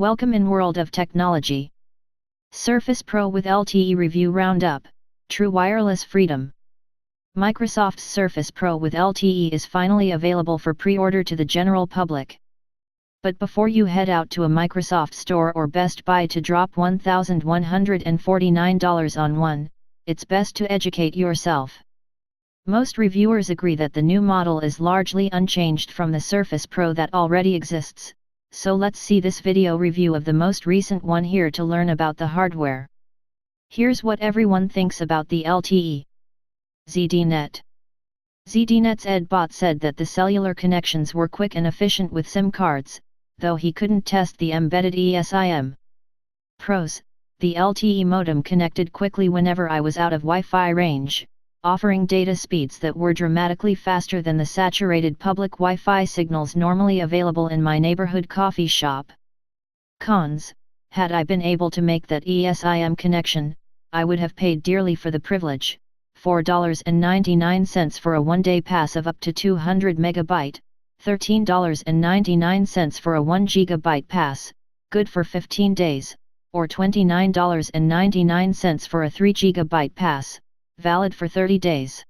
Welcome in world of technology. Surface Pro with LTE review Roundup, true wireless freedom. Microsoft's Surface Pro with LTE is finally available for pre-order to the general public. But before you head out to a Microsoft store or Best Buy to drop $1,149 on one, it's best to educate yourself. Most reviewers agree that the new model is largely unchanged from the Surface Pro that already exists. So let's see this video review of the most recent one here to learn about the hardware. Here's what everyone thinks about the LTE. ZDNet. ZDNet's Ed Bot said that the cellular connections were quick and efficient with SIM cards, though he couldn't test the embedded eSIM. Pros: the LTE modem connected quickly whenever I was out of Wi-Fi range, offering data speeds that were dramatically faster than the saturated public Wi-Fi signals normally available in my neighborhood coffee shop. Cons: had I been able to make that eSIM connection, I would have paid dearly for the privilege, $4.99 for a one-day pass of up to 200 MB, $13.99 for a 1 GB pass, good for 15 days, or $29.99 for a 3 GB pass, valid for 30 days.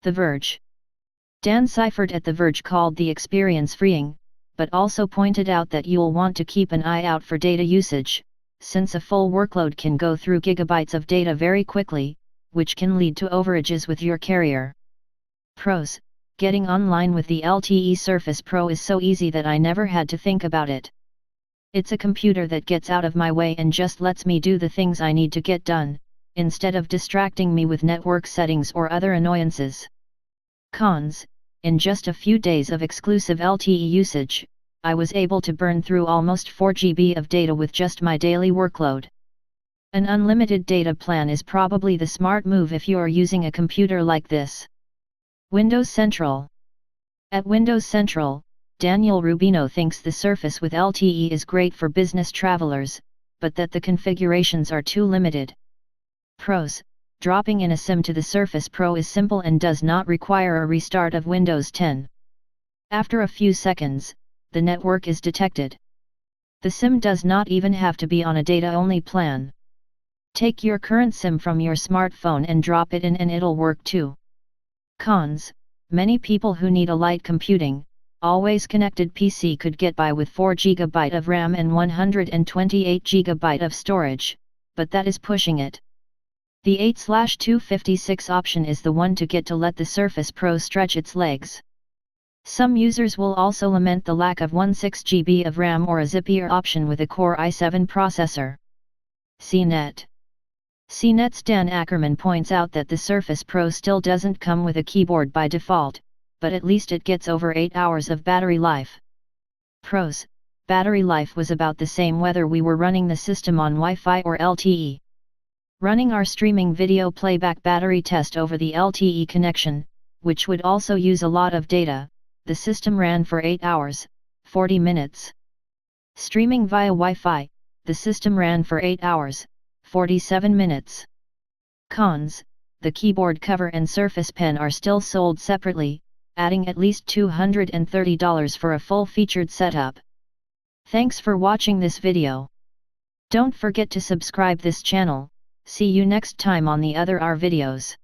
The Verge. Dan Seifert at The Verge called the experience freeing, but also pointed out that you'll want to keep an eye out for data usage, since a full workload can go through gigabytes of data very quickly, which can lead to overages with your carrier. Pros: getting online with the LTE Surface Pro is so easy that I never had to think about it. It's a computer that gets out of my way and just lets me do the things I need to get done, instead of distracting me with network settings or other annoyances. Cons: in just a few days of exclusive LTE usage, I was able to burn through almost 4 GB of data with just my daily workload. An unlimited data plan is probably the smart move if you are using a computer like this. Windows Central. At Windows Central, Daniel Rubino thinks the Surface with LTE is great for business travelers, but that the configurations are too limited. Pros: dropping in a SIM to the Surface Pro is simple and does not require a restart of Windows 10. After a few seconds, the network is detected. The SIM does not even have to be on a data-only plan. Take your current SIM from your smartphone and drop it in and it'll work too. Cons: many people who need a light computing, always connected PC could get by with 4 GB of RAM and 128 GB of storage, but that is pushing it. The 8/256 option is the one to get to let the Surface Pro stretch its legs. Some users will also lament the lack of 16 GB of RAM or a zippier option with a Core i7 processor. CNET. CNET's Dan Ackerman points out that the Surface Pro still doesn't come with a keyboard by default, but at least it gets over 8 hours of battery life. Pros: battery life was about the same whether we were running the system on Wi-Fi or LTE. Running our streaming video playback battery test over the LTE connection, which would also use a lot of data, the system ran for 8 hours, 40 minutes. Streaming via Wi-Fi, the system ran for 8 hours, 47 minutes. Cons: the keyboard cover and Surface Pen are still sold separately, adding at least $230 for a full-featured setup. Thanks for watching this video. Don't forget to subscribe this channel. See you next time on the other R videos.